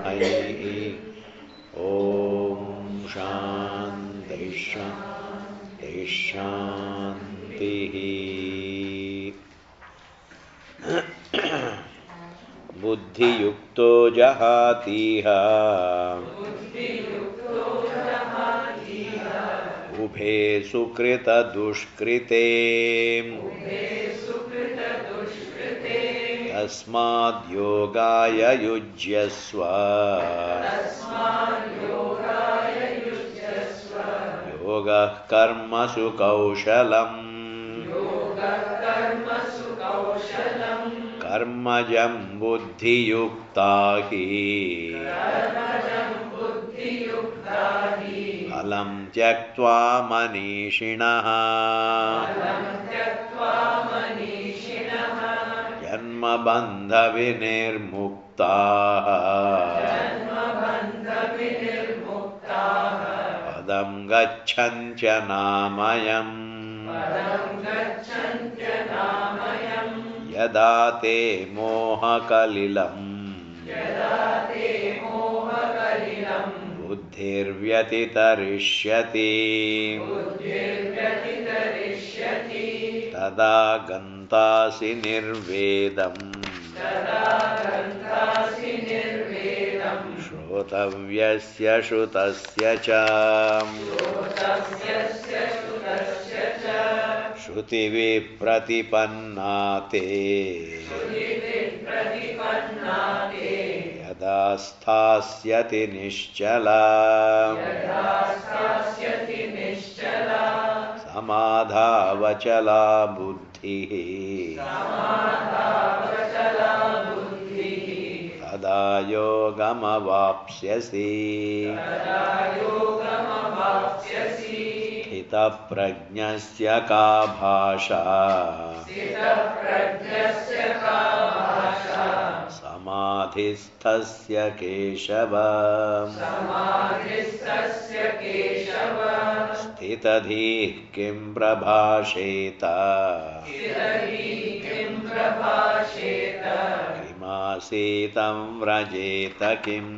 तस्मै ॐ शान्ति शान्ति शान्तिः। बुद्धियुक्तो जहातीह उभे सुकृतदुष्कृते तस्माद्योगाय युज्यस्व योगः कर्मसु कौशलम् कर्मजं बुद्धियुक्ता हि फलं त्यक्त्वा मनीषिणः जन्मबन्धविनिर्मुक्ताः पदं गच्छन्त्य नामयम् यदा ते मोहकलिलम् बुद्धिर्व्यतितरिष्यति तदा गन्तासि निर्वेदम् श्रोतव्यस्य श्रुतस्य च श्रुतिविप्रतिपन्ना ते यदा स्थास्यति निश्चला समाधावचला बुद्धिः तदा योगमवाप्स्यसि स्थितप्रज्ञस्य का भाषा समाधिस्थस्य केशव स्थितधीः किं प्रभाषेत किमासीतं व्रजेत किम्।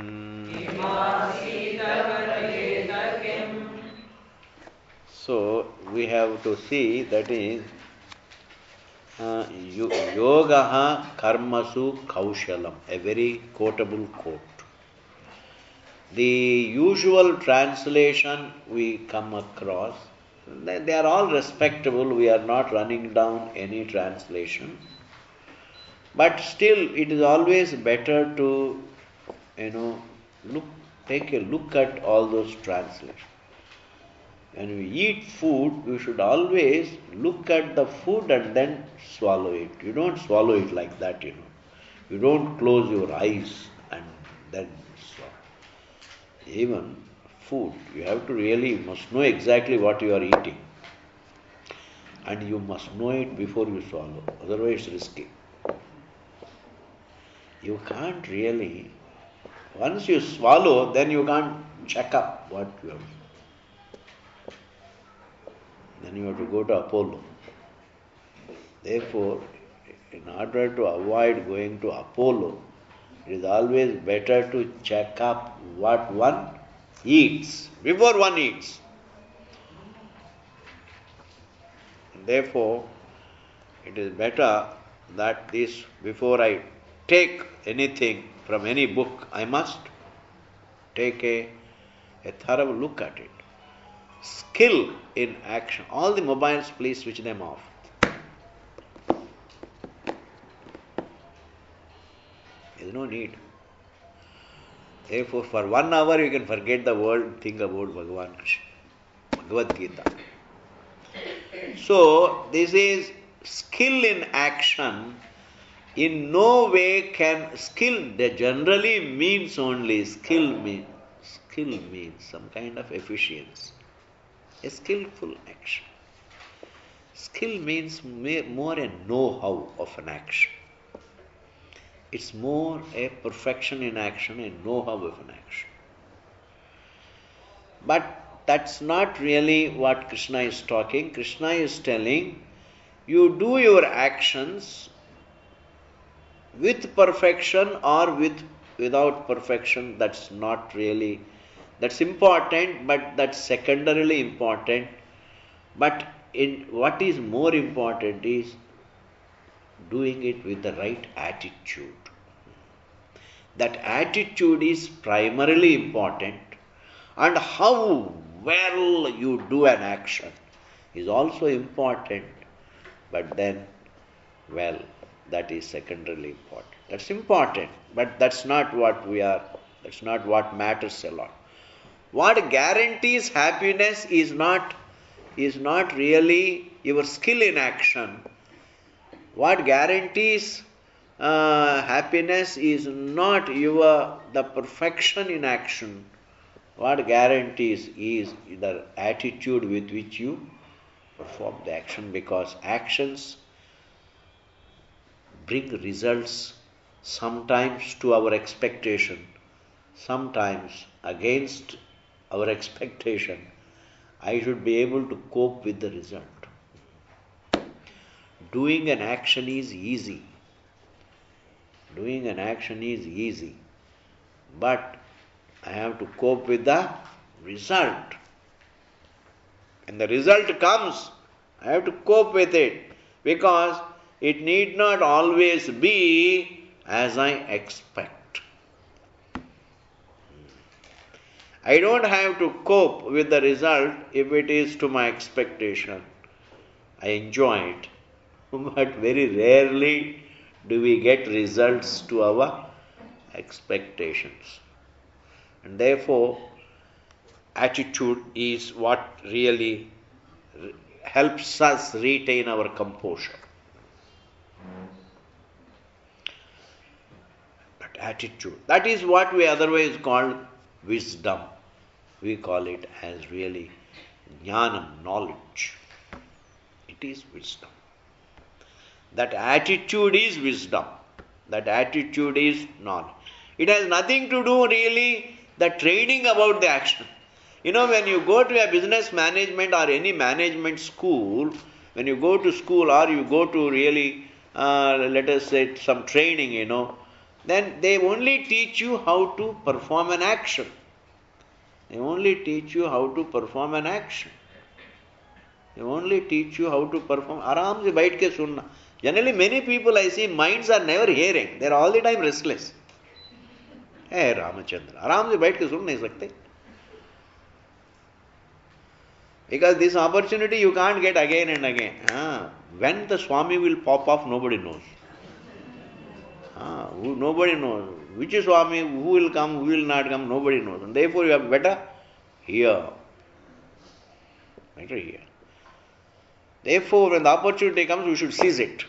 So we have to see that is yogaha karmasu kaushalam, a very quotable quote. The usual translation we come across, they are all respectable, we are not running down any translation. But still it is always better to, take a look at all those translations. When we eat food, we should always look at the food and then swallow it. You don't swallow it like that, You don't close your eyes and then swallow. Even food, you have to really, must know exactly what you are eating. And you must know it before you swallow. Otherwise it's risky. You can't really, once you swallow, then you can't check up what you have. Then you have to go to Apollo. Therefore, in order to avoid going to Apollo, it is always better to check up what one eats before one eats. Therefore, it is better that this, before I take anything from any book, I must take a thorough look at it. Skill in action. All the mobiles, please switch them off. There is no need. Therefore, for 1 hour you can forget the world and think about Bhagavan Krishna. Bhagavad Gita. So, this is skill in action. In no way can skill, that generally means only skill means some kind of efficiency. A skillful action. Skill means more a know-how of an action. It's more a perfection in action, a know-how of an action. But that's not really what Krishna is talking. Krishna is telling, you do your actions with perfection or with without perfection, that's not really, that's important, but that's secondarily important. But in what is more important is doing it with the right attitude. That attitude is primarily important, and how well you do an action is also important, but then, well, that is secondarily important. That's important, but that's not what matters a lot. What guarantees happiness is not really your skill in action. What guarantees happiness is not the perfection in action. What guarantees is the attitude with which you perform the action, because actions bring results sometimes to our expectation, sometimes against our expectation. I should be able to cope with the result. Doing an action is easy. Doing an action is easy. But I have to cope with the result. When the result comes, I have to cope with it, because it need not always be as I expect. I don't have to cope with the result if it is to my expectation. I enjoy it. But very rarely do we get results to our expectations. And therefore, attitude is what really helps us retain our composure. But attitude, that is what we otherwise call wisdom. We call it as really jnanam, knowledge. It is wisdom. That attitude is wisdom. That attitude is knowledge. It has nothing to do really the training about the action. When you go to a business management or any management school, when you go to school or you go to really, let us say, some training, then they only teach you how to perform an action. They only teach you how to perform an action. They only teach you how to perform. Aram se baith ke sunna. Generally, many people I see, minds are never hearing. They are all the time restless. Hey Ramachandra, aram se baith ke sun nahi sakte. Because this opportunity you can't get again and again. When the Swami will pop off, nobody knows. Nobody knows. Which is Swami, who will come, who will not come, nobody knows. And therefore you have better hear. Better hear. Therefore, when the opportunity comes, we should seize it.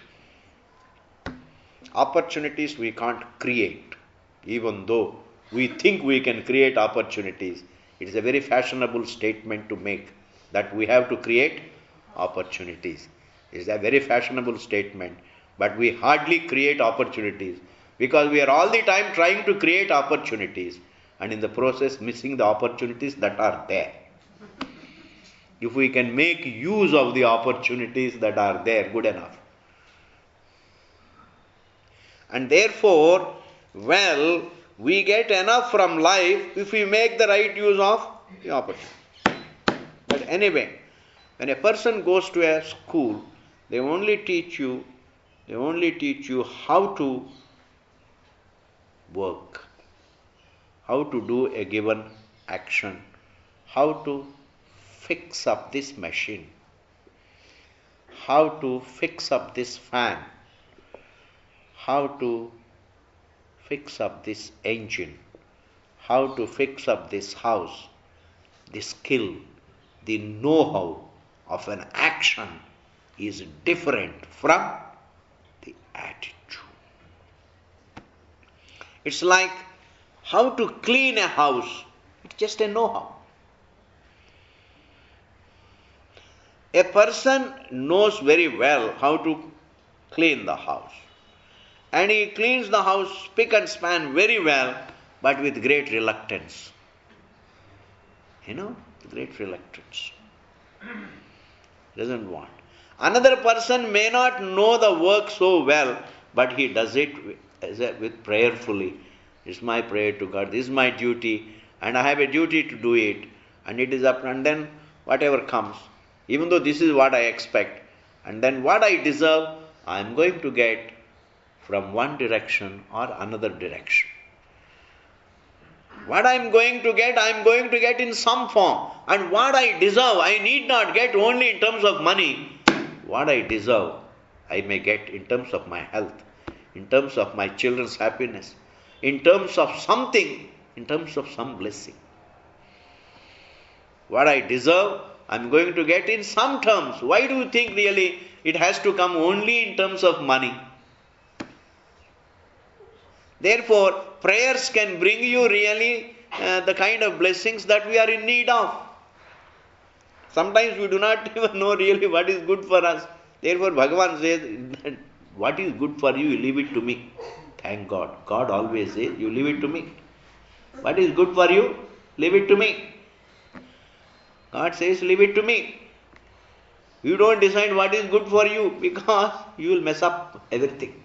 Opportunities we can't create. Even though we think we can create opportunities, it is a very fashionable statement to make that we have to create opportunities. It is a very fashionable statement, but we hardly create opportunities, because we are all the time trying to create opportunities and in the process missing the opportunities that are there. If we can make use of the opportunities that are there, good enough. And therefore, we get enough from life if we make the right use of the opportunity. But anyway, when a person goes to a school, they only teach you how to work, how to do a given action, how to fix up this machine, how to fix up this fan, how to fix up this engine, how to fix up this house. The skill, the know-how of an action is different from the attitude. It's like how to clean a house. It's just a know-how. A person knows very well how to clean the house. And he cleans the house spick and span very well, but with great reluctance. Great reluctance. Doesn't want. Another person may not know the work so well, but he does it with prayerfully, It's my prayer to God. This is my duty, and I have a duty to do it. And it is up, and then whatever comes, even though this is what I expect, and then what I deserve, I am going to get from one direction or another direction. What I am going to get in some form. And what I deserve, I need not get only in terms of money. What I deserve, I may get in terms of my health, in terms of my children's happiness, in terms of something, in terms of some blessing. What I deserve, I am going to get in some terms. Why do you think really it has to come only in terms of money? Therefore, prayers can bring you really the kind of blessings that we are in need of. Sometimes we do not even know really what is good for us. Therefore, Bhagavan says, what is good for you, you leave it to me. Thank God. God always says, you leave it to me. What is good for you, leave it to me. God says, leave it to me. You don't decide what is good for you, because you will mess up everything.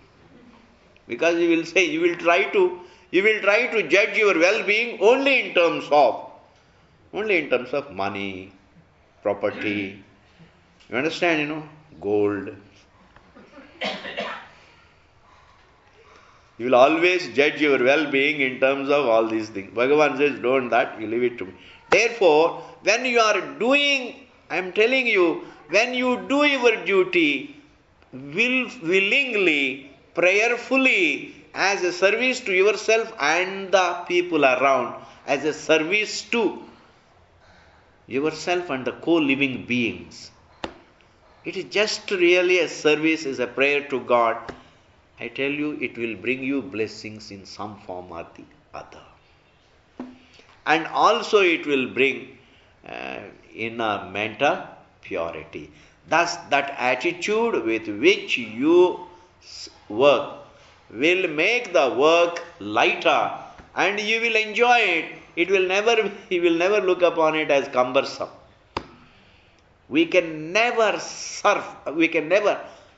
Because you will say, you will try to judge your well-being only in terms of money, property. You understand, gold. You will always judge your well-being in terms of all these things. Bhagavan says, don't that, you leave it to me. Therefore, when you are doing, I am telling you, when you do your duty willingly, prayerfully, as a service to yourself and the people around, as a service to yourself and the co-living beings. It is just really a service, is a prayer to God. I tell you, it will bring you blessings in some form or the other. And also it will bring inner mental purity. Thus, that attitude with which you work will make the work lighter, and you will enjoy it. You will never look upon it as cumbersome. We can never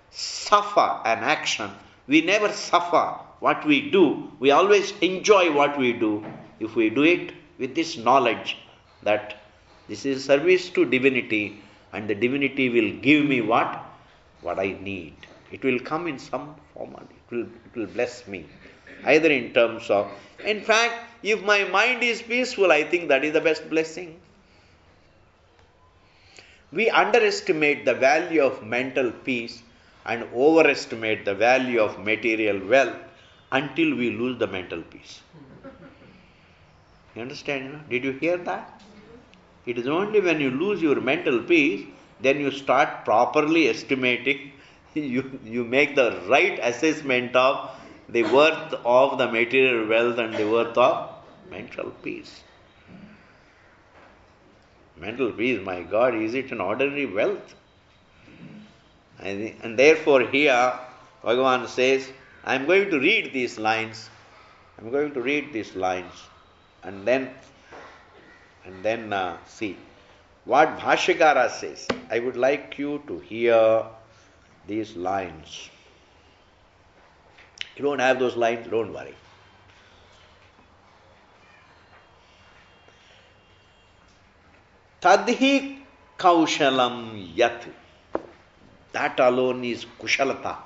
suffer an action. We never suffer what we do. We always enjoy what we do if we do it with this knowledge that this is service to divinity, and the divinity will give me what I need. It will come in some form, it will bless me. Either in terms of, in fact, if my mind is peaceful, I think that is the best blessing. We underestimate the value of mental peace and overestimate the value of material wealth until we lose the mental peace. You understand? Did you hear that? It is only when you lose your mental peace, then you start properly estimating, you make the right assessment of the worth of the material wealth and the worth of mental peace. Mental peace, my God, is it an ordinary wealth? And therefore here, Bhagavan says, I am going to read these lines. And then see what Bhashyakara says. I would like you to hear these lines. You don't have those lines, don't worry. Tadhi kaushalam yat. That alone is kushalata.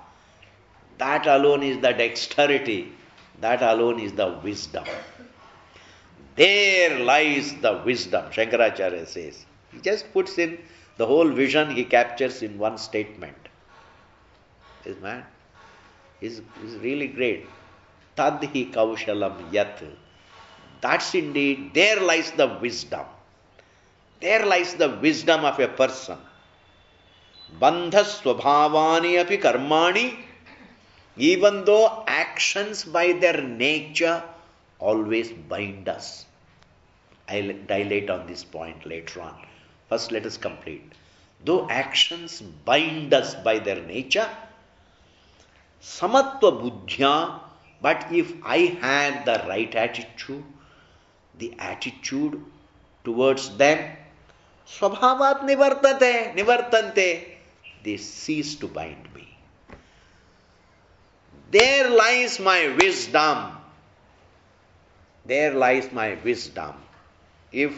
That alone is the dexterity. That alone is the wisdom. There lies the wisdom, Shankaracharya says. He just puts in the whole vision, he captures in one statement. This man is really great. Tadhi kaushalam yat. That's indeed, there lies the wisdom. There lies the wisdom of a person. Bandha swabhavani api karmani. Even though actions by their nature always bind us. I'll dilate on this point later on. First let us complete. Though actions bind us by their nature, samatva buddhya, but if I have the right attitude, the attitude towards them, swabhavat nivartante, they cease to bind me. There lies my wisdom. There lies my wisdom. If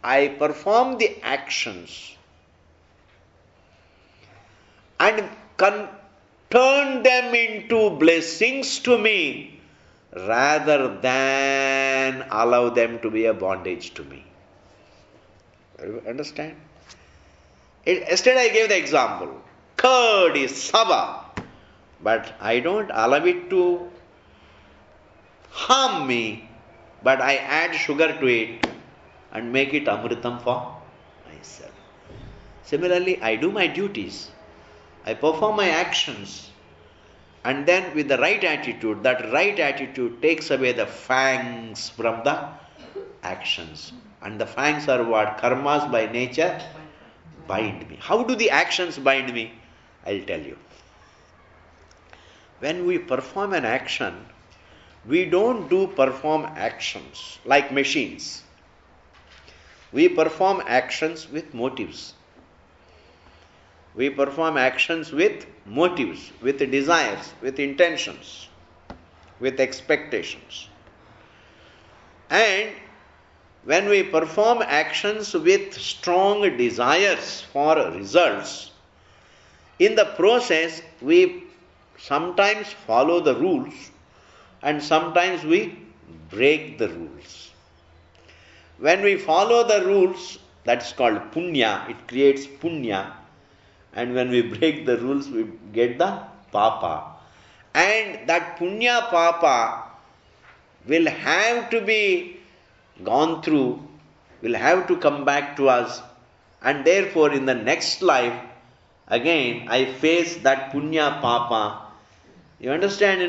I perform the actions and turn them into blessings to me rather than allow them to be a bondage to me. You understand? Yesterday I gave the example. Curd is saba, but I don't allow it to harm me, but I add sugar to it and make it amritam for myself. Similarly, I do my duties. I perform my actions, and then with the right attitude, that right attitude takes away the fangs from the actions. And the fangs are what? Karmas by nature bind me. How do the actions bind me? I'll tell you. When we perform an action, we don't perform actions like machines. We perform actions with motives. We perform actions with motives, with desires, with intentions, with expectations. And when we perform actions with strong desires for results, in the process we sometimes follow the rules and sometimes we break the rules. When we follow the rules, that's called punya, it creates punya. And when we break the rules, we get the papa. And that punya papa will have to be gone through, will have to come back to us. And therefore, in the next life, again, I face that punya papa. You understand,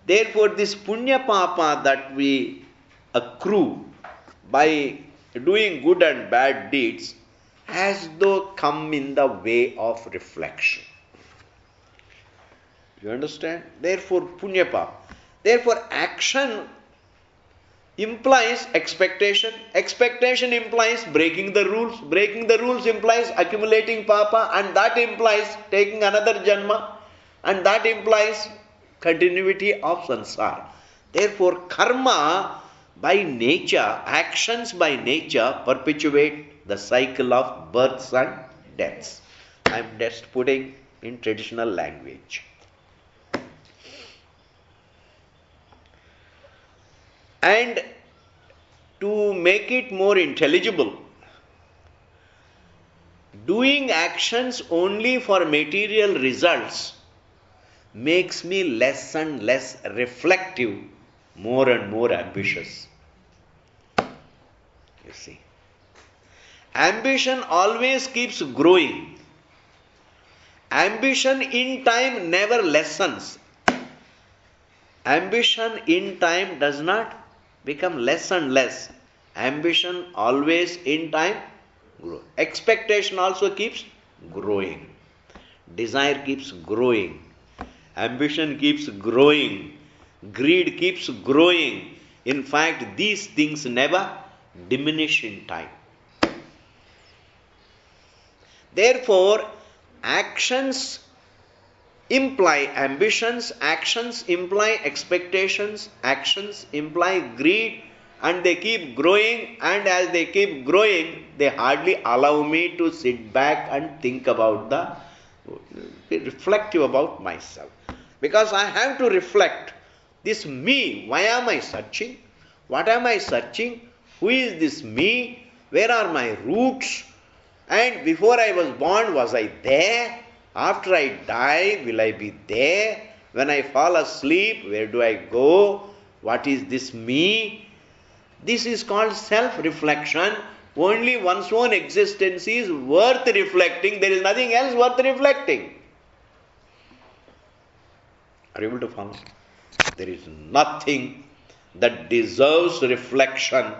Therefore, this punya papa that we accrue by doing good and bad deeds has though come in the way of reflection. You understand? Therefore, punya papa. Therefore, action implies expectation. Expectation implies breaking the rules. Breaking the rules implies accumulating papa, and that implies taking another janma, and that implies continuity of sansara. Therefore, karma by nature, actions by nature perpetuate the cycle of births and deaths. I am just putting in traditional language. And to make it more intelligible, doing actions only for material results makes me less and less reflective, more and more ambitious. You see, ambition always keeps growing. Ambition in time never lessens. Ambition in time does not become less and less. Ambition always in time grows. Expectation also keeps growing. Desire keeps growing. Ambition keeps growing. Greed keeps growing. In fact, these things never diminish in time. Therefore, actions imply ambitions, actions imply expectations, actions imply greed, and they keep growing, and as they keep growing, they hardly allow me to sit back and think about be reflective about myself. Because I have to reflect, this me, why am I searching? What am I searching? Who is this me? Where are my roots? And before I was born, was I there? After I die, will I be there? When I fall asleep, where do I go? What is this me? This is called self-reflection. Only one's own existence is worth reflecting. There is nothing else worth reflecting. Are you able to follow? There is nothing that deserves reflection.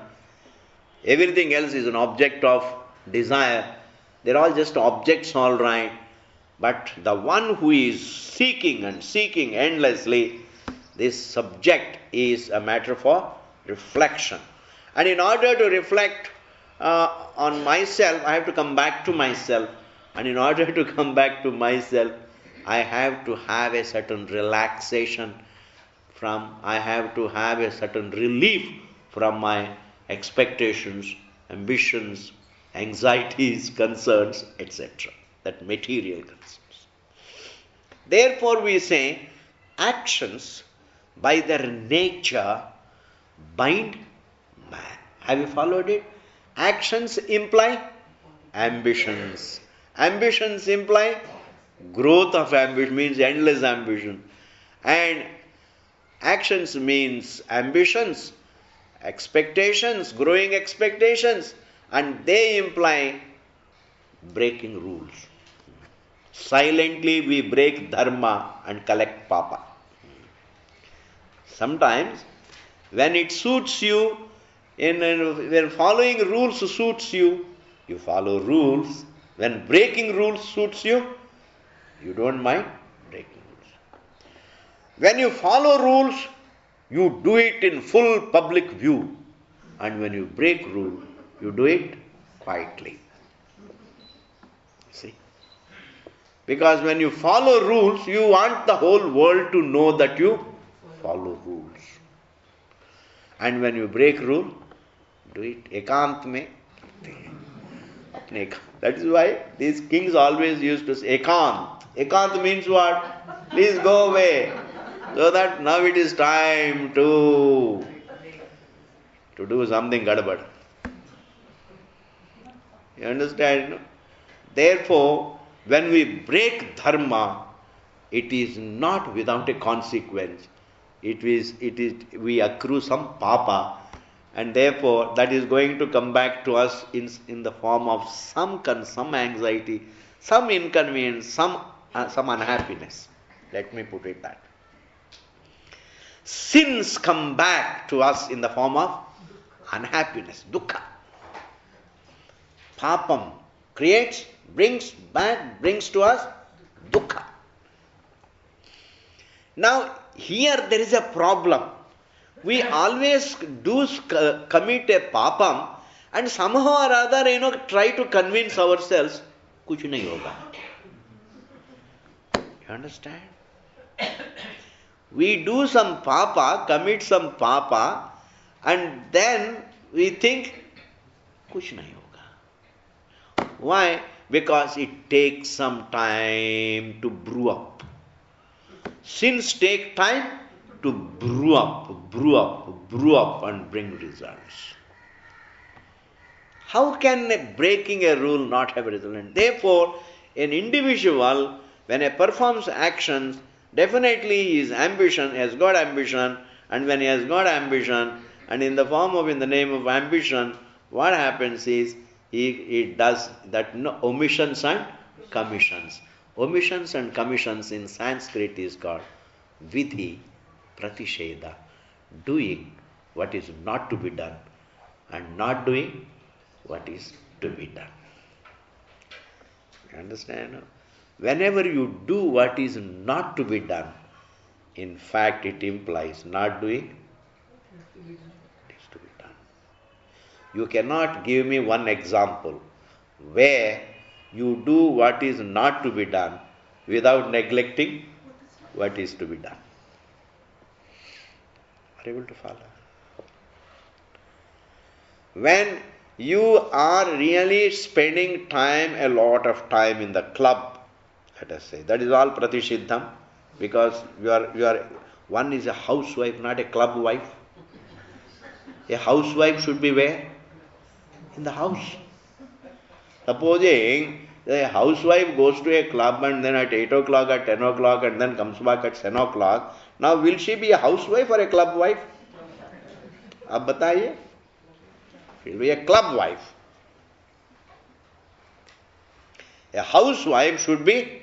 Everything else is an object of desire. They're all just objects, all right. But the one who is seeking and seeking endlessly, this subject is a matter for reflection. And in order to reflect on myself, I have to come back to myself. And in order to come back to myself, I have to have a certain relaxation I have to have a certain relief from my expectations, ambitions, anxieties, concerns, etc. That material concerns. Therefore, we say actions by their nature bind man. Have you followed it? Actions imply ambitions. Ambitions imply growth of ambition, means endless ambition. And actions means ambitions, expectations, growing expectations, and they imply breaking rules. Silently we break dharma and collect papa. Sometimes when it suits you, when following rules suits you, you follow rules. When breaking rules suits you, you don't mind breaking rules. When you follow rules, you do it in full public view. And when you break rule, you do it quietly. See? Because when you follow rules, you want the whole world to know that you follow rules. And when you break rule, do it ekant mein. That is why these kings always used to say ekant. Ekant means what? Please go away. So that now it is time to do something gadbad. You understand? Therefore, when we break dharma, it is not without a consequence. We accrue some papa, and therefore that is going to come back to us in the form of some anxiety, some inconvenience, some unhappiness. Let me put it that. Sins come back to us in the form of unhappiness, dukkha. Papam brings to us dukkha. Now, here there is a problem. We always do commit a papam and somehow or other, try to convince ourselves, kuch nahi hoga. You understand? We do some papa, commit some papa, and then we think, kuch nahi hoga. Why? Because it takes some time to brew up. Sins take time to brew up and bring results. How can breaking a rule not have a result? And therefore, an individual, when he performs actions, definitely his ambition, has got ambition, and when he has got ambition, and in the name of ambition, what happens is, he does that omissions and commissions. Omissions and commissions in Sanskrit is called vidhi pratisheda, doing what is not to be done and not doing what is to be done. You understand? Whenever you do what is not to be done, in fact it implies not doing what is to be done. You cannot give me one example where you do what is not to be done without neglecting what is to be done. Are you able to follow? When you are really spending a lot of time in the club, let us say, that is all pratishiddham, because one is a housewife, not a club wife. A housewife should be where? In the house. Supposing the housewife goes to a club and then at 8 o'clock, at 10 o'clock, and then comes back at 10 o'clock, now will she be a housewife or a club wife? Ab bataiye. She will be a club wife. A housewife should be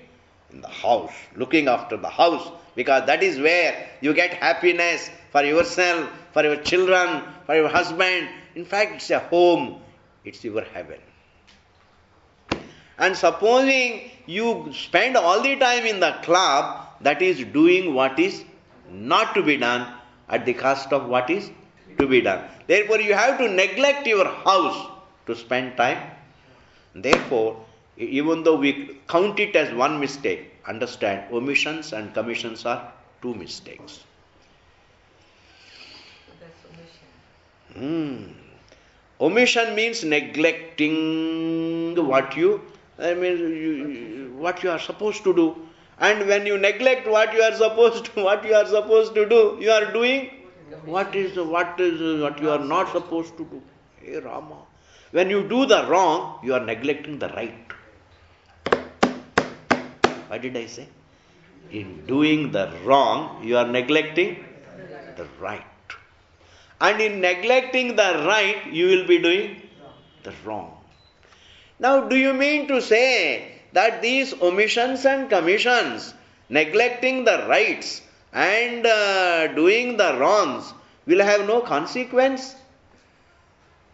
in the house, looking after the house, because that is where you get happiness for yourself, for your children, for your husband. In fact, it's a home. It's your heaven. And supposing you spend all the time in the club, that is doing what is not to be done at the cost of what is to be done. Therefore, you have to neglect your house to spend time. Therefore, even though we count it as one mistake, understand, omissions and commissions are two mistakes. That's omission. Omission means neglecting what you are supposed to do. And when you neglect what you are supposed to do, you are doing what you are not supposed to do. Hey Rama. When you do the wrong, you are neglecting the right. What did I say? In doing the wrong, you are neglecting the right. And in neglecting the right, you will be doing the wrong. Now, do you mean to say that these omissions and commissions, neglecting the rights and doing the wrongs, will have no consequence?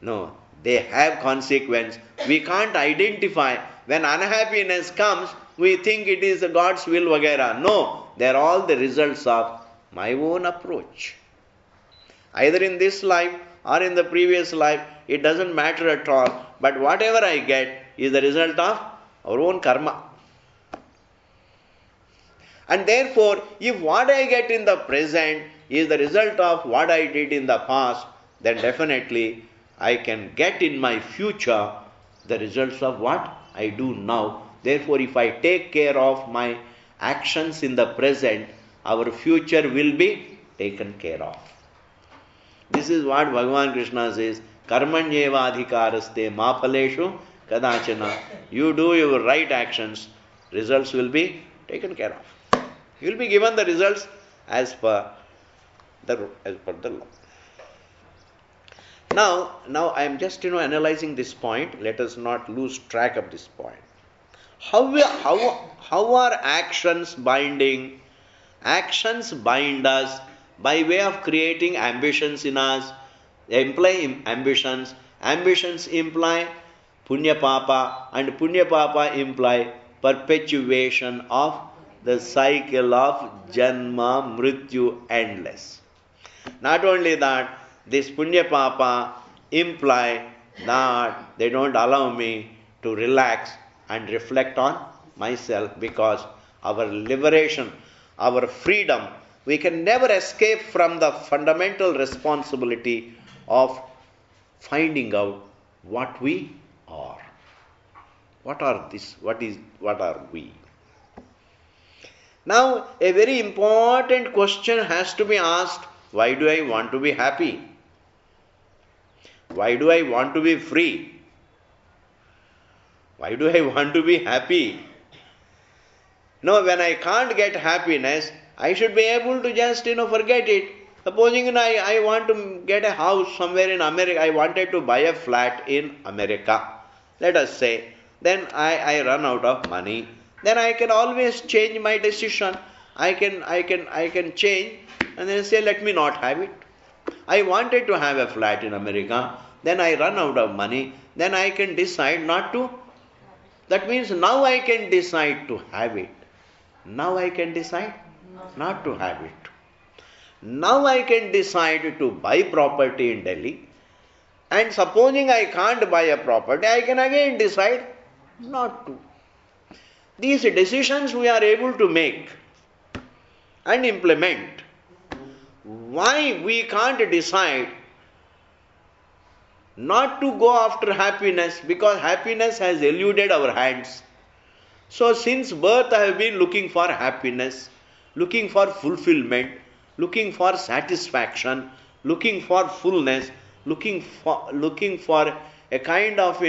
No, they have consequence. We can't identify. When unhappiness comes, we think it is God's will, vagera. No, they are all the results of my own approach. Either in this life or in the previous life, it doesn't matter at all. But whatever I get is the result of our own karma. And therefore, if what I get in the present is the result of what I did in the past, then definitely I can get in my future the results of what I do now. Therefore, if I take care of my actions in the present, our future will be taken care of. This is what Bhagavan Krishna says, Karmanyeva adhikaraste ma phaleshu kadachana. You do your right actions, results will be taken care of. You will be given the results as per the law. Now I am just analyzing this point. Let us not lose track of this point. How are actions binding? Actions bind us by way of creating ambitions in us. They imply ambitions. Ambitions imply punya papa, and punya papa imply perpetuation of the cycle of janma, mrityu, endless. Not only that, this punya papa imply that they don't allow me to relax and reflect on myself, because our liberation, our freedom, we can never escape from the fundamental responsibility of finding out what we are. What are we? Now, a very important question has to be asked. Why do I want to be happy? Why do I want to be free? Why do I want to be happy? No, when I can't get happiness, I should be able to just, forget it. Supposing I want to get a house somewhere in America, I wanted to buy a flat in America, let us say, then I run out of money. Then I can always change my decision. I can change and then say, let me not have it. I wanted to have a flat in America, then I run out of money, then I can decide not to. That means now I can decide to have it. Now I can decide not to have it. Now I can decide to buy property in Delhi, and supposing I can't buy a property, I can again decide not to. These decisions we are able to make and implement. Why we can't decide not to go after happiness? Because happiness has eluded our hands. So since birth I have been looking for happiness, looking for fulfillment, looking for satisfaction, looking for fullness, looking for a kind of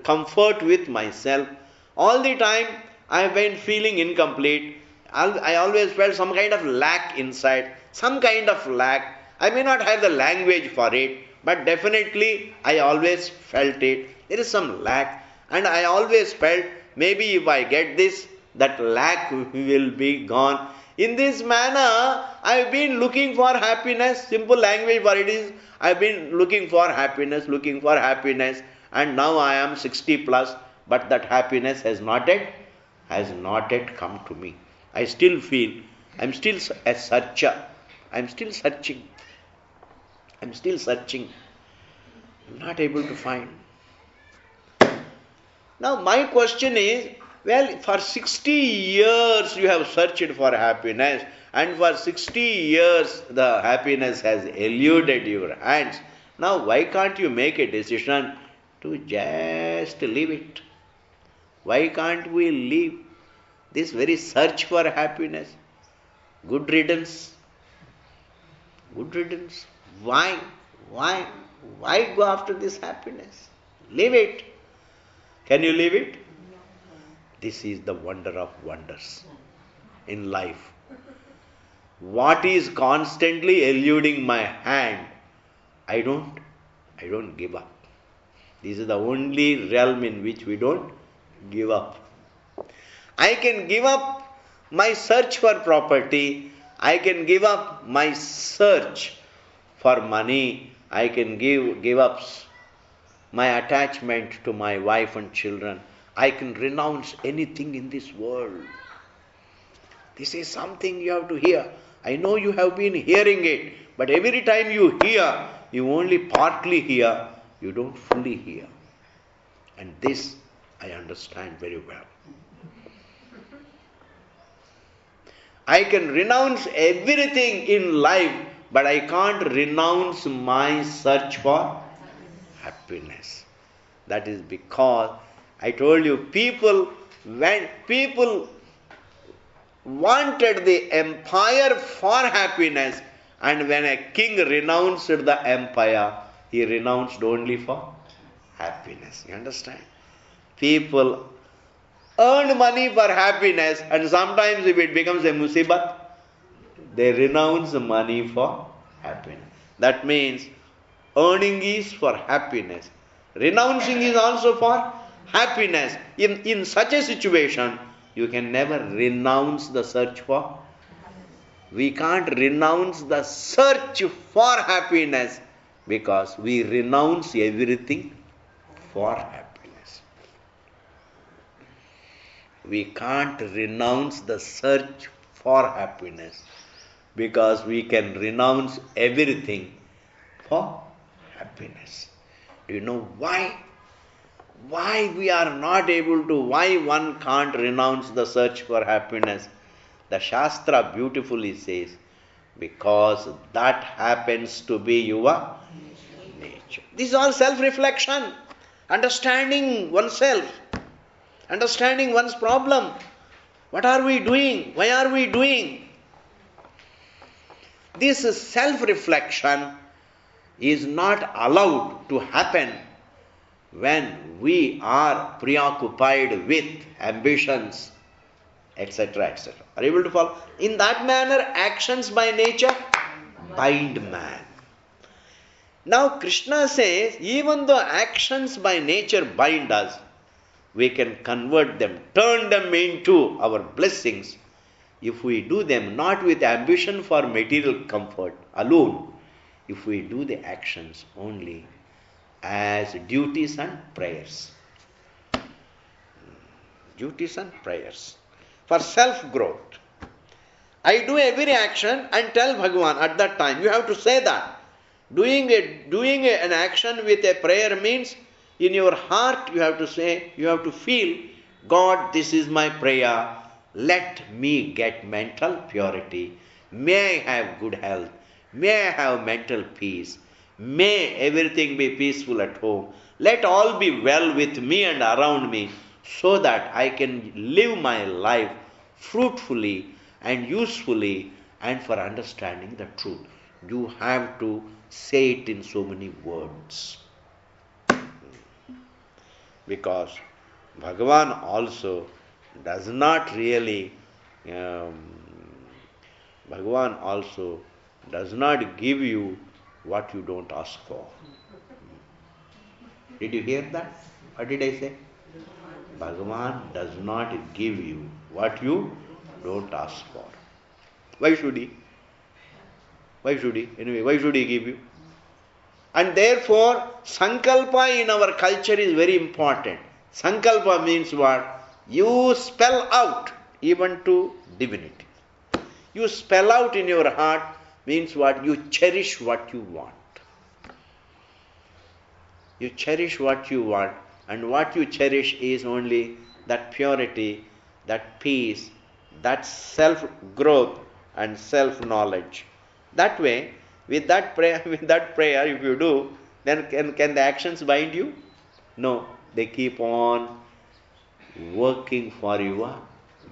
comfort with myself. All the time I have been feeling incomplete. I always felt some kind of lack inside, some kind of lack. I may not have the language for it, but definitely I always felt it. There is some lack, and I always felt maybe if I get this, that lack will be gone. In this manner, I have been looking for happiness. Simple language for it is, I have been looking for happiness, and now I am 60 plus, but that happiness has not yet come to me. I still feel, I am still a searcher. I am still searching. I am not able to find. Now my question is, Well, for 60 years you have searched for happiness, and for 60 years the happiness has eluded your hands. Now, why can't you make a decision to just leave it? Why can't we leave this very search for happiness? Good riddance. Good riddance. Why? Why? Why go after this happiness? Leave it. Can you leave it? This is the wonder of wonders in life. What is constantly eluding my hand, I don't give up. This is the only realm in which we don't give up. I can give up my search for property. I can give up my search for money. I can give up my attachment to my wife and children. I can renounce anything in this world. This is something you have to hear. I know you have been hearing it, but every time you hear, you only partly hear, you don't fully hear. And this I understand very well. I can renounce everything in life, but I can't renounce my search for happiness. That is because I told you, when people wanted the empire for happiness, and when a king renounced the empire, he renounced only for happiness. You understand? People earn money for happiness, and sometimes if it becomes a musibat, they renounce money for happiness. That means earning is for happiness. Renouncing is also for happiness. In such a situation, you can never renounce the search for. We can't renounce the search for happiness because we renounce everything for happiness. We can't renounce the search for happiness because we can renounce everything for happiness. Do you know why? Why we are not able to, why one can't renounce the search for happiness? The Shastra beautifully says, because that happens to be your nature. This is all self-reflection, understanding oneself, understanding one's problem. What are we doing? Why are we doing? This self-reflection is not allowed to happen when we are preoccupied with ambitions, etc., etc. Are you able to follow? In that manner, actions by nature bind man. Now Krishna says, even though actions by nature bind us, we can convert them, turn them into our blessings, if we do them not with ambition for material comfort alone, if we do the actions only as duties and prayers. Duties and prayers. For self-growth. I do every action and tell Bhagavan at that time. You have to say that. Doing an action with a prayer means in your heart you have to say, you have to feel, God, this is my prayer. Let me get mental purity. May I have good health. May I have mental peace. May everything be peaceful at home. Let all be well with me and around me so that I can live my life fruitfully and usefully and for understanding the truth. You have to say it in so many words. Because Bhagavan also does not really, Bhagavan also does not give you what you don't ask for. Did you hear that? What did I say? Bhagavan does not give you what you don't ask for. Why should he? Why should he? Anyway, why should he give you? And therefore, Sankalpa in our culture is very important. Sankalpa means what? You spell out even to divinity. You spell out in your heart means what? You cherish what you want. You cherish what you want, and what you cherish is only that purity, that peace, that self-growth and self-knowledge. That way, with that prayer, if you do, then can the actions bind you? No, they keep on working for your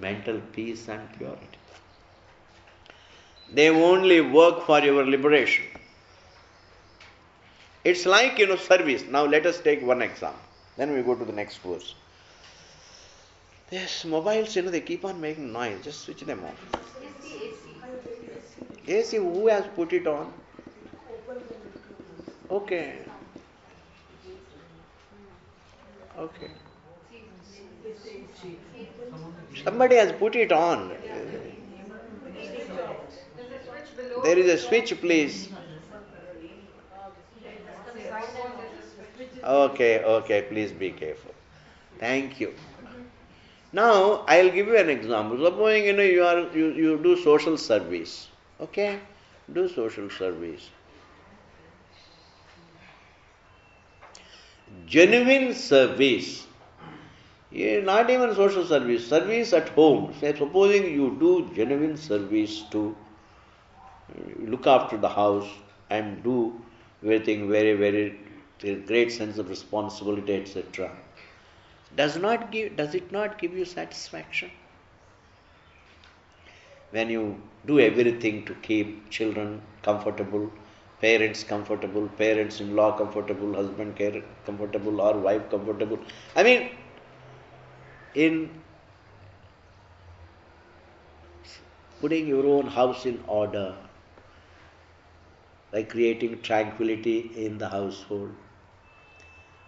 mental peace and purity. They only work for your liberation. It's like, service. Now let us take one example. Then we go to the next verse. Yes, mobiles, they keep on making noise. Just switch them off. AC, who has put it on? Okay. Okay. Somebody has put it on. There is a switch, please. Okay, please be careful. Thank you. Now, I'll give you an example. Supposing, you do social service. Okay? Do social service. Genuine service. Not even social service. Service at home. Say, supposing you do genuine service to look after the house and do everything very, very great sense of responsibility, etc. Does it not give you satisfaction? When you do everything to keep children comfortable, parents-in-law comfortable, husband comfortable, or wife comfortable. I mean, in putting your own house in order, by creating tranquility in the household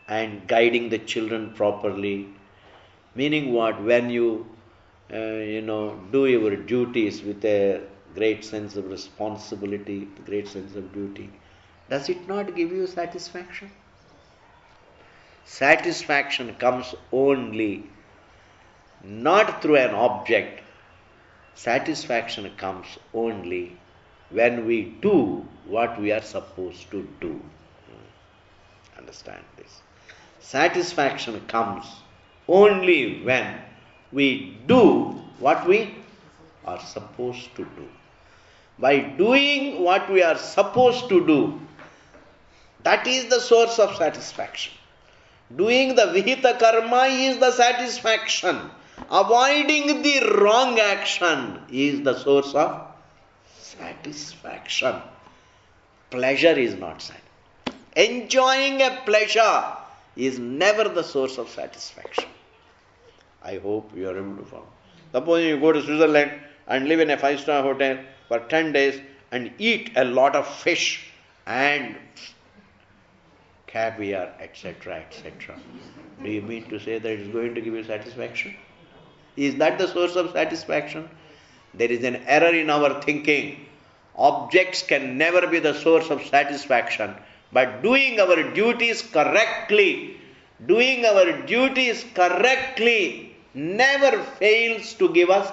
and guiding the children properly. Meaning what? When you, do your duties with a great sense of responsibility, great sense of duty, does it not give you satisfaction? Satisfaction comes only not through an object. Satisfaction comes only when we do what we are supposed to do. Understand this. Satisfaction comes only when we do what we are supposed to do. By doing what we are supposed to do, that is the source of satisfaction. Doing the vihita karma is the satisfaction. Avoiding the wrong action is the source of satisfaction. Pleasure is not satisfaction. Enjoying a pleasure is never the source of satisfaction. I hope you are able to follow. Suppose you go to Switzerland and live in a 5-star hotel for 10 days and eat a lot of fish and caviar, etc., etc. Do you mean to say that it is going to give you satisfaction? Is that the source of satisfaction? There is an error in our thinking. Objects can never be the source of satisfaction. But doing our duties correctly never fails to give us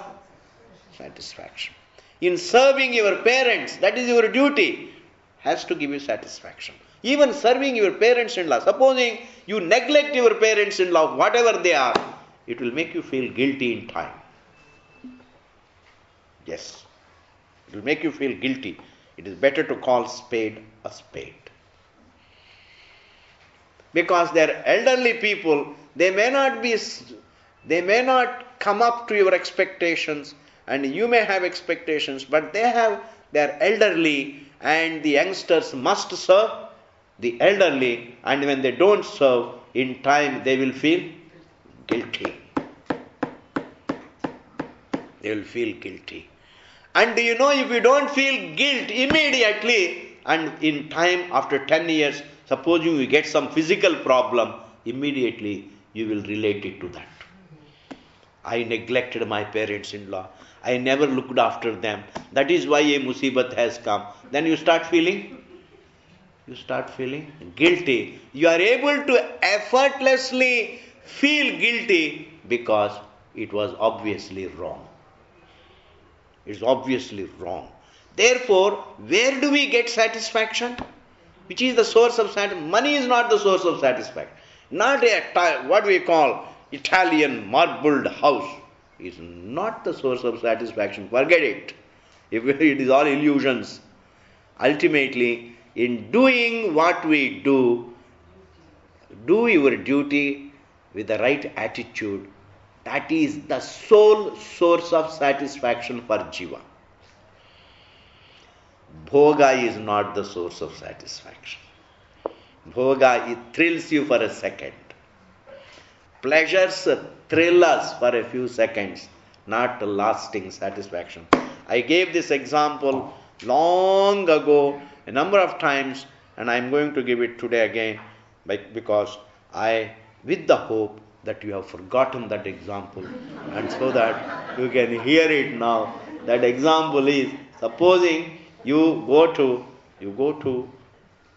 satisfaction. In serving your parents, that is your duty, has to give you satisfaction. Even serving your parents-in-law, supposing you neglect your parents-in-law, whatever they are, it will make you feel guilty in time. Yes, it will make you feel guilty. It is better to call spade a spade. Because they are elderly people, they may not come up to your expectations, and you may have expectations, but they are elderly, and the youngsters must serve the elderly, and when they don't serve in time, they will feel guilty. They will feel guilty. And if you don't feel guilt immediately, and in time after 10 years, supposing you get some physical problem, immediately you will relate it to that. I neglected my parents-in-law. I never looked after them. That is why a musibat has come. Then you start feeling guilty. You are able to effortlessly feel guilty because it was obviously wrong. It's obviously wrong. Therefore, where do we get satisfaction? Which is the source of satisfaction? Money is not the source of satisfaction. Not what we call Italian marbled house is not the source of satisfaction. Forget it. If it is all illusions. Ultimately, in doing what we do your duty with the right attitude. That is the sole source of satisfaction for Jiva. Bhoga is not the source of satisfaction. Bhoga, it thrills you for a second. Pleasures thrill us for a few seconds, not lasting satisfaction. I gave this example long ago, a number of times, and I am going to give it today again, because with the hope that you have forgotten that example, and so that you can hear it now. That example is, supposing you go to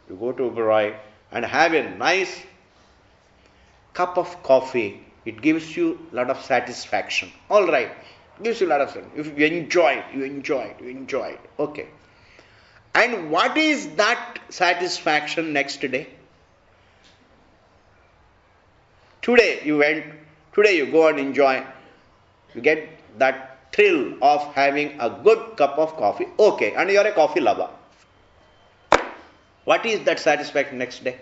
Oberoi and have a nice cup of coffee. It gives you a lot of satisfaction. All right, gives you a lot of satisfaction. If you enjoy it. Okay. And what is that satisfaction next day? Today you go and enjoy. You get that thrill of having a good cup of coffee. Okay, and you are a coffee lover. What is that satisfaction next day?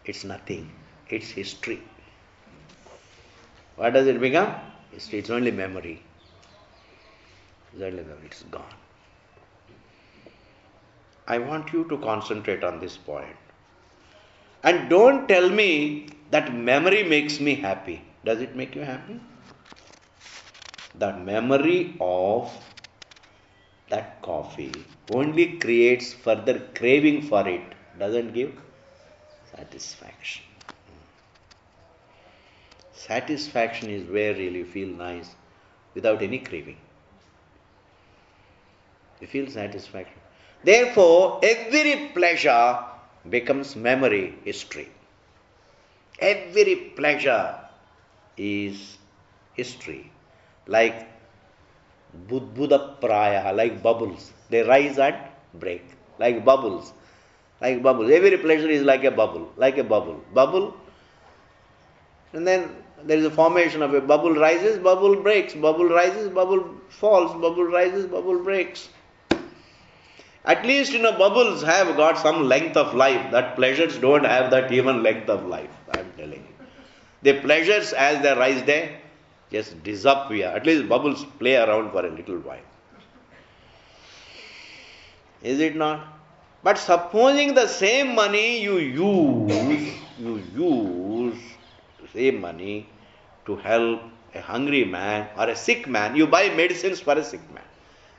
It's nothing. It's history. What does it become? History. It's only memory. It's gone. I want you to concentrate on this point. And don't tell me that memory makes me happy. Does it make you happy? The memory of that coffee only creates further craving for it. Doesn't give satisfaction. Satisfaction is where really you feel nice without any craving. You feel satisfaction. Therefore, every pleasure becomes memory, history. Every pleasure is history. Like Budbuda Praya, like bubbles. They rise and break. Like bubbles. Every pleasure is like a bubble. Bubble. And then there is a formation of a bubble rises, bubble breaks. Bubble rises, bubble falls. Bubble rises, bubble breaks. At least, bubbles have got some length of life. That pleasures don't have that even length of life. I am telling you. The pleasures as they rise, they just disappear. At least bubbles play around for a little while. Is it not? But supposing the same money you use same money to help a hungry man or a sick man. You buy medicines for a sick man.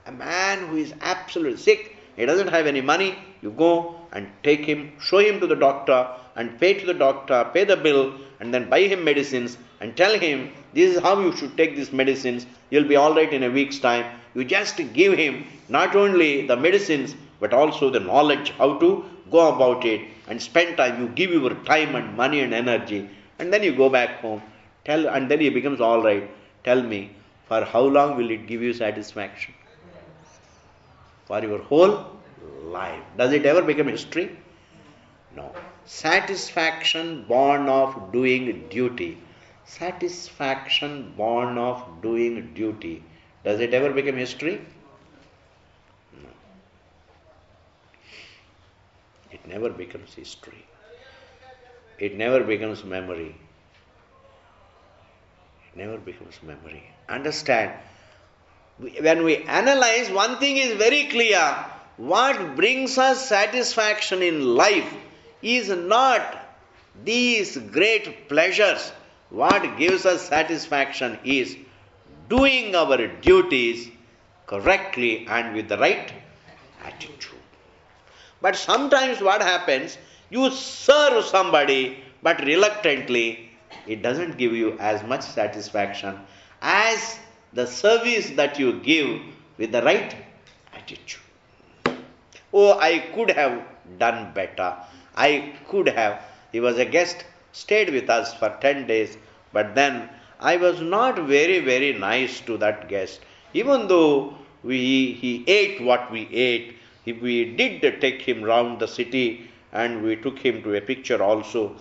A man who is absolutely sick, he doesn't have any money, you go and take him, show him to the doctor and pay to the doctor, pay the bill, and then buy him medicines and tell him, this is how you should take these medicines, you'll be alright in a week's time. You just give him not only the medicines, but also the knowledge how to go about it and spend time. You give your time and money and energy, and then you go back home, and then he becomes alright. Tell me, for how long will it give you satisfaction? For your whole life. Does it ever become history? No. Satisfaction born of doing duty. Satisfaction born of doing duty. Does it ever become history? No. It never becomes history. It never becomes memory. It never becomes memory. Understand? When we analyze, one thing is very clear. What brings us satisfaction in life is not these great pleasures. What gives us satisfaction is doing our duties correctly and with the right attitude. But sometimes what happens, you serve somebody, but reluctantly, it doesn't give you as much satisfaction as the service that you give with the right attitude. Oh, I could have done better. He was a guest, stayed with us for 10 days, but then I was not very, very nice to that guest. Even though he ate what we ate, we did take him round the city and we took him to a picture also.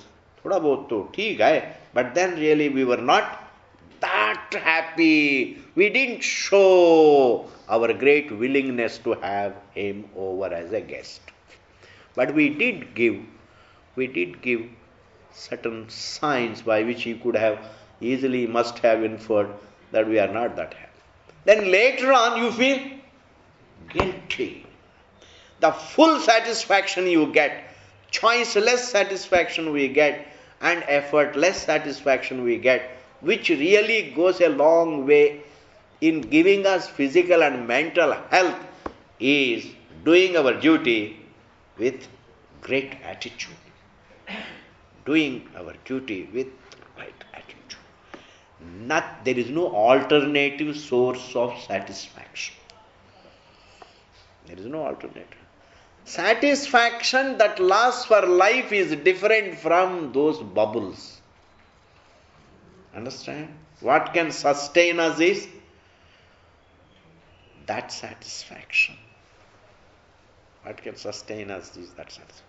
थोड़ा बहुत तो ठीक है, but then really we were not that happy. We didn't show our great willingness to have him over as a guest. But we did give certain signs by which he could have easily must have inferred that we are not that happy. Then later on you feel guilty. The full satisfaction you get, choiceless satisfaction we get, and effortless satisfaction we get, which really goes a long way in giving us physical and mental health, is doing our duty with great attitude. Doing our duty with right attitude. There is no alternative source of satisfaction. There is no alternative. Satisfaction that lasts for life is different from those bubbles. Understand? What can sustain us is that satisfaction. What can sustain us is that satisfaction.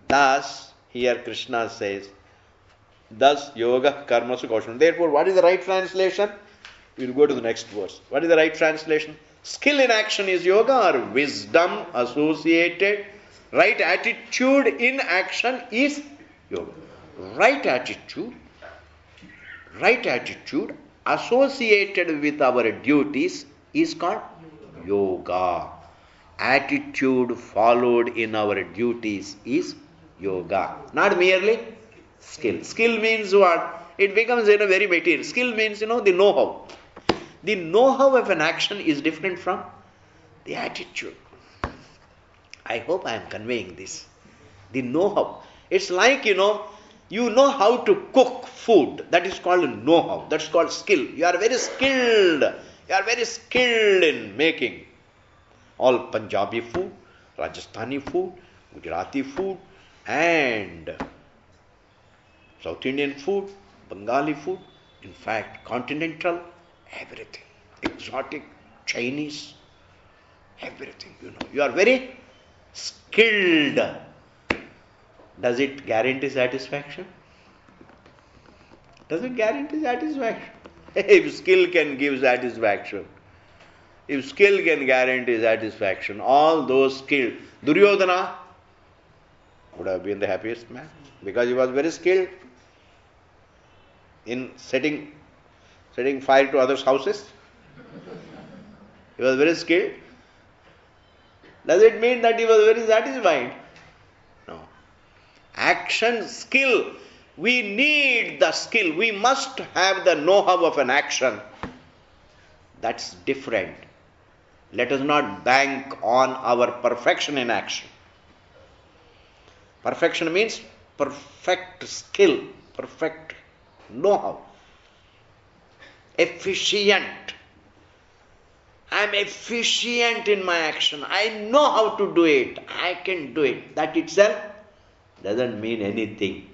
Thus, here Krishna says, thus yoga karmasu kaushalam. Therefore, what is the right translation? We will go to the next verse. What is the right translation? Skill in action is yoga, or wisdom associated. Right attitude in action is yoga. Right attitude associated with our duties is called yoga. Attitude followed in our duties is yoga. Not merely skill. Skill means what? It becomes very material. Skill means the know-how. The know-how of an action is different from the attitude. I hope I am conveying this. The know-how. It's like, you know how to cook food. That is called know-how. That's called skill. You are very skilled. You are very skilled in making all Punjabi food, Rajasthani food, Gujarati food, and South Indian food, Bengali food, in fact, continental, everything, exotic, Chinese, everything, You are very skilled. Does it guarantee satisfaction? Does it guarantee satisfaction? If skill can give satisfaction, if skill can guarantee satisfaction, all those skilled, Duryodhana would have been the happiest man, because he was very skilled in setting fire to others' houses. He was very skilled. Does it mean that he was very satisfied? No. Action, skill. We need the skill. We must have the know-how of an action. That's different. Let us not bank on our perfection in action. Perfection means perfect skill, perfect know-how. Efficient. I am efficient in my action. I know how to do it. I can do it. That itself doesn't mean anything.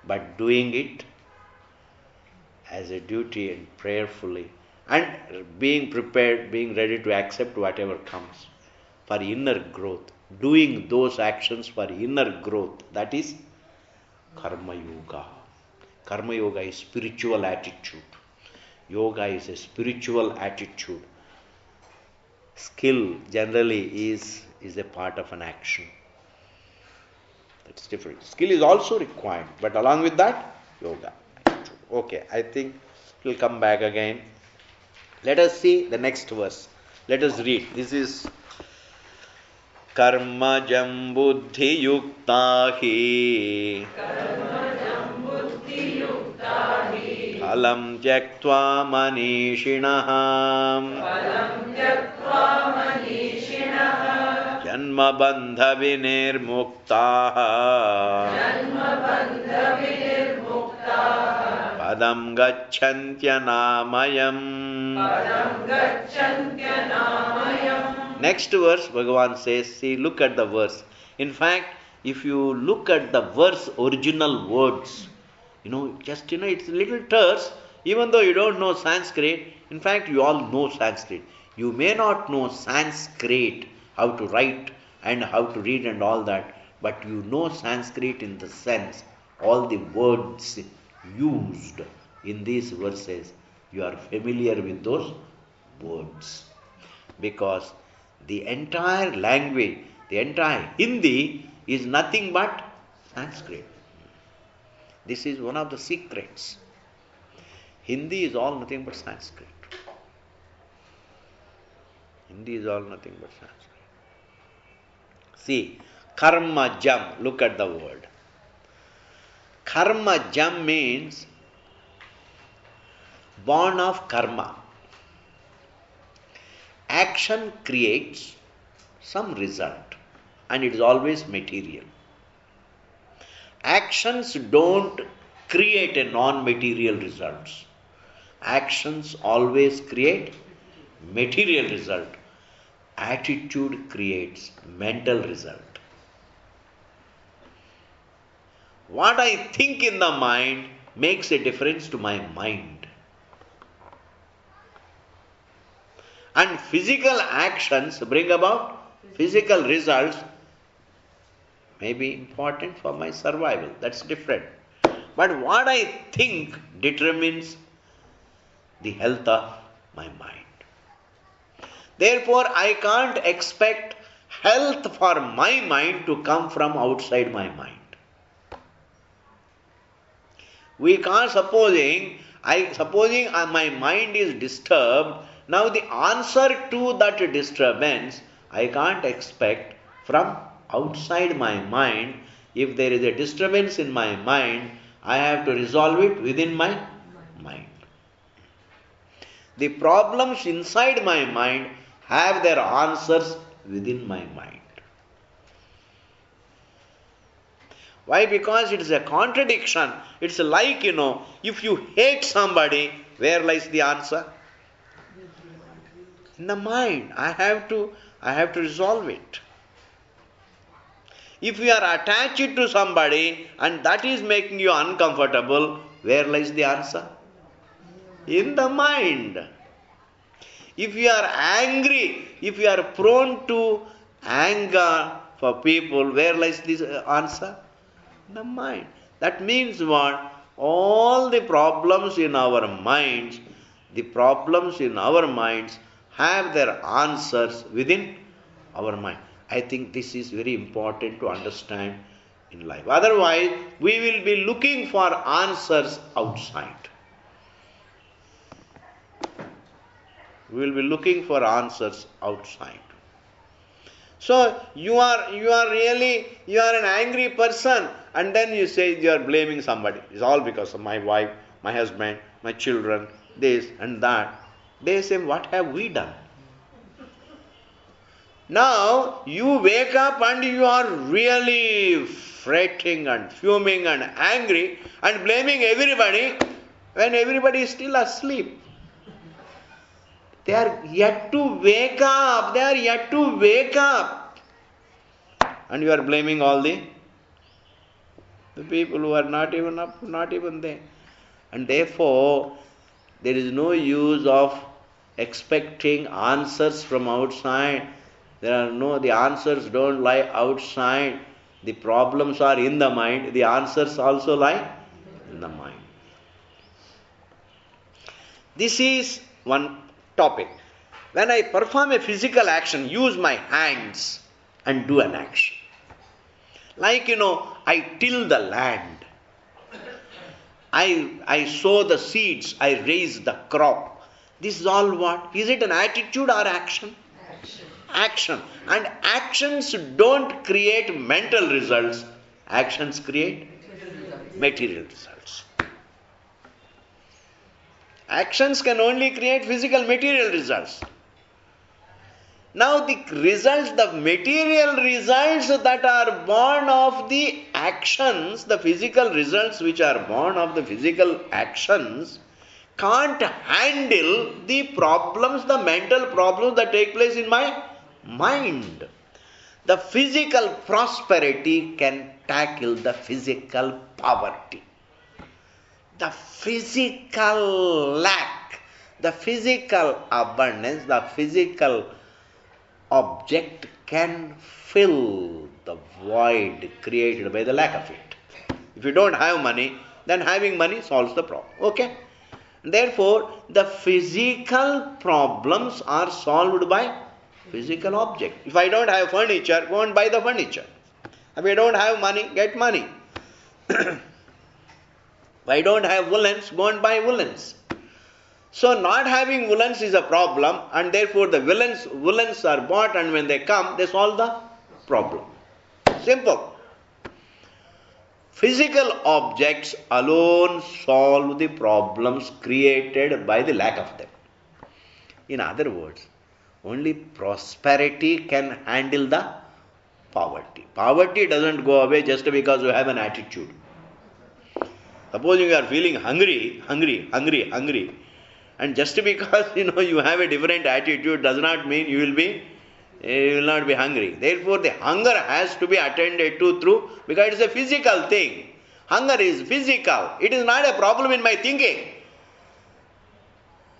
But doing it as a duty and prayerfully, and being prepared, being ready to accept whatever comes for inner growth. Doing those actions for inner growth, that is Karma Yoga. Karma Yoga is spiritual attitude. Yoga is a spiritual attitude. Skill generally is a part of an action. That's different. Skill is also required, but along with that, yoga attitude. Okay, I think we'll come back again. Let us see the next verse. Let us read. This is Karmajam buddhi yuktahi Phalam tyaktva manishinaha Janma bandha vinirmuktaha Padam gacchantya namayam. Next verse, Bhagavan says, see, look at the verse. In fact, if you look at the verse original words, it's a little terse, even though you don't know Sanskrit. In fact, you all know Sanskrit. You may not know Sanskrit, how to write and how to read and all that, but you know Sanskrit in the sense all the words used in these verses, you are familiar with those words. Because the entire language, the entire Hindi is nothing but Sanskrit. This is one of the secrets. Hindi is all nothing but Sanskrit. Hindi is all nothing but Sanskrit. See, karma jam, look at the word. Karma jam means born of karma. Action creates some result and it is always material. Actions don't create a non-material results. Actions always create material result. Attitude creates mental result. What I think in the mind makes a difference to my mind. And physical actions bring about physical results, may be important for my survival. That's different. But what I think determines the health of my mind. Therefore, I can't expect health for my mind to come from outside my mind. We can't supposing my mind is disturbed. Now the answer to that disturbance I can't expect from outside my mind. If there is a disturbance in my mind, I have to resolve it within my mind. The problems inside my mind have their answers within my mind. Why? Because it is a contradiction. It's like, if you hate somebody, where lies the answer? In the mind. I have to resolve it. If you are attached to somebody and that is making you uncomfortable, where lies the answer? In the mind. If you are angry, if you are prone to anger for people, where lies this answer? In the mind. That means what? All the problems in our minds, have their answers within our mind. I think this is very important to understand in life. Otherwise, we will be looking for answers outside. We will be looking for answers outside. So you are an angry person, and then you say you are blaming somebody. It's all because of my wife, my husband, my children, this and that. They say, what have we done? Now you wake up and you are really fretting and fuming and angry and blaming everybody when everybody is still asleep. They are yet to wake up. And you are blaming all the people who are not even up, not even there. And therefore, there is no use of expecting answers from outside. The answers don't lie outside. The problems are in the mind. The answers also lie in the mind. This is one topic. When I perform a physical action, use my hands and do an action. Like, I till the land. I sow the seeds. I raise the crop. This is all what? Is it an attitude or action? Action. And actions don't create mental results. Actions create material results. Actions can only create physical material results. Now the material results that are born of the actions, the physical results which are born of the physical actions, can't handle the problems, the mental problems that take place in my mind. The physical prosperity can tackle the physical poverty. The physical lack, the physical abundance, the physical object can fill the void created by the lack of it. If If you don't have money, then having money solves the problem. Okay? Therefore, the physical problems are solved by physical object. If I don't have furniture, go and buy the furniture. If I don't have money, get money. If I don't have woolens, go and buy woolens. So not having woolens is a problem, and therefore the woolens are bought, and when they come, they solve the problem. Simple. Physical objects alone solve the problems created by the lack of them. In other words, only prosperity can handle the poverty. Poverty doesn't go away just because you have an attitude. Supposing you are feeling hungry, and just because you have a different attitude does not mean you will not be hungry. Therefore, the hunger has to be attended to through, because it is a physical thing. Hunger is physical. It is not a problem in my thinking.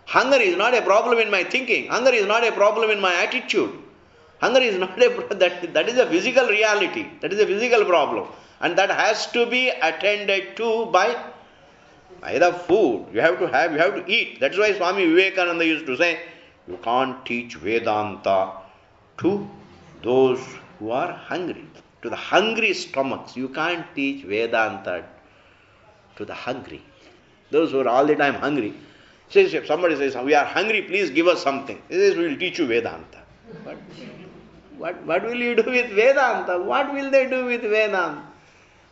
Hunger is not a problem in my thinking. Hunger is not a problem in my attitude. Hunger is not that is a physical reality. That is a physical problem. And that has to be attended to by the food. You have to eat. That's why Swami Vivekananda used to say, you can't teach Vedanta to those who are hungry. To the hungry stomachs. You can't teach Vedanta to the hungry. Those who are all the time hungry. If somebody says, we are hungry, please give us something. He says, we will teach you Vedanta. What will you do with Vedanta? What will they do with Vedanta?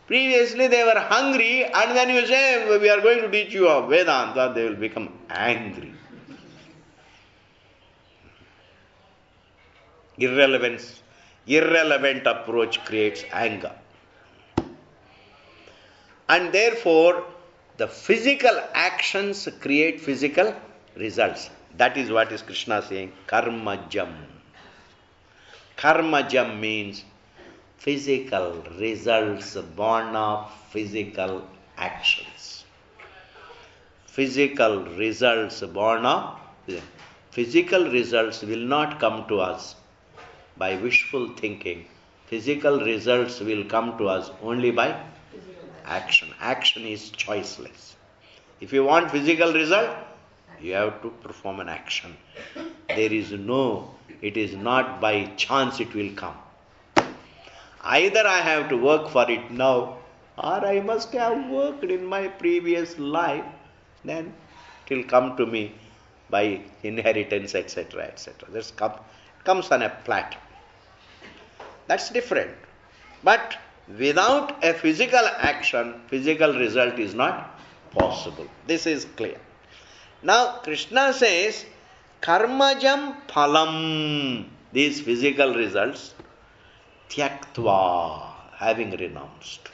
Previously they were hungry, and when you say, we are going to teach you of Vedanta, they will become angry. Irrelevant approach creates anger. And therefore, the physical actions create physical results. That is what is Krishna saying, karmajam. Karmajam means physical results born of physical actions. Physical results born of physical results will not come to us by wishful thinking. Physical results will come to us only by action. Action is choiceless. If you want physical result, you have to perform an action. It is not by chance it will come. Either I have to work for it now, or I must have worked in my previous life, then it will come to me by inheritance, etc., etc. This comes on a platter. That's different. But without a physical action, physical result is not possible. This is clear. Now, Krishna says, karmajam phalam, these physical results, tyaktva, having renounced.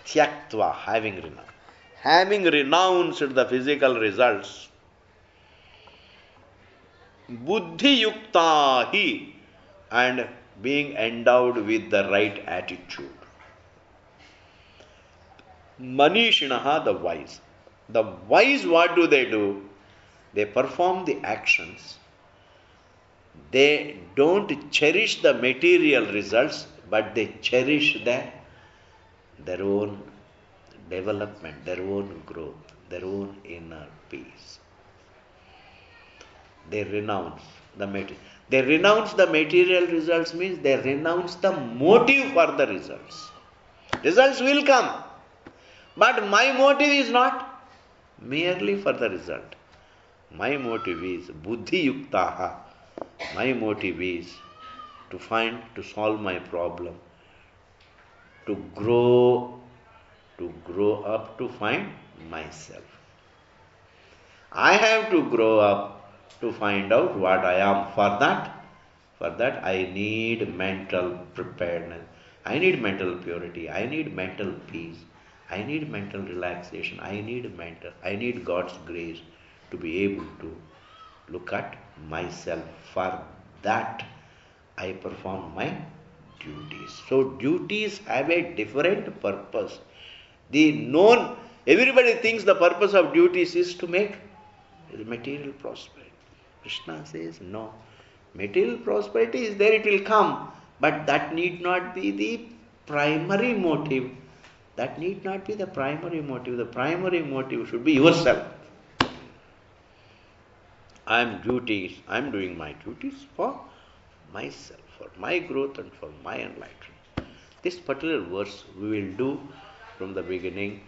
Tyaktva, having renounced. Having renounced the physical results, buddhi yukta hi, and being endowed with the right attitude. Manishinaha, the wise. The wise, what do? They perform the actions. They don't cherish the material results, but they cherish their own development, their own growth, their own inner peace. They renounce the material. They renounce the material results means they renounce the motive for the results. Results will come. But my motive is not merely for the result. My motive is buddhi yuktaha. My motive is to solve my problem, to grow up to find myself. I have to grow up to find out what I am. For that I need mental preparedness. I need mental purity. I need mental peace. I need mental relaxation. I need God's grace to be able to look at myself. For that I perform my duties. So duties have a different purpose. Everybody thinks the purpose of duties is to make material prosperity. Krishna says, no. Material prosperity is there, it will come. But that need not be the primary motive. That need not be the primary motive. The primary motive should be yourself. I am doing my duties for myself, for my growth and for my enlightenment. This particular verse we will do from the beginning.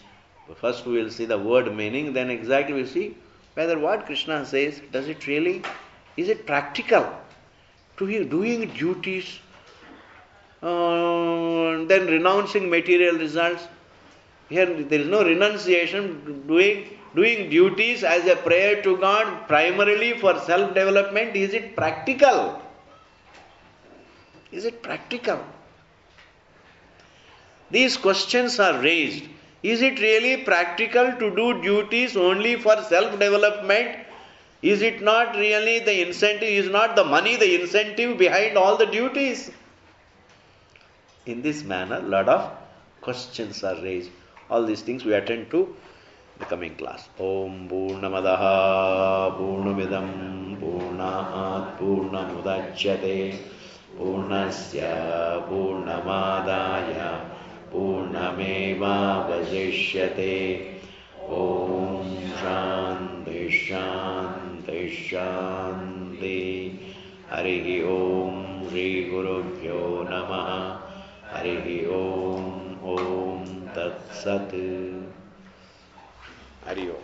First we will see the word meaning, then exactly we see whether what Krishna says, is it practical to be doing duties, then renouncing material results. Here there is no renunciation, doing duties as a prayer to God primarily for self-development. Is it practical? Is it practical? These questions are raised. Is it really practical to do duties only for self-development? Is it not really the incentive? Is not the money the incentive behind all the duties? In this manner, lot of questions are raised. All these things we attend to the coming class. Om Purnamadaha Purnamidam Purnat Purnamudachyate Purnasya Purnamadaya Purnameva Vasishyate. Om Shanti Shanti Shanti. Harihi Om Shri Gurubhyo Namaha. Harihi Om Om Tat Sat. Hari Om.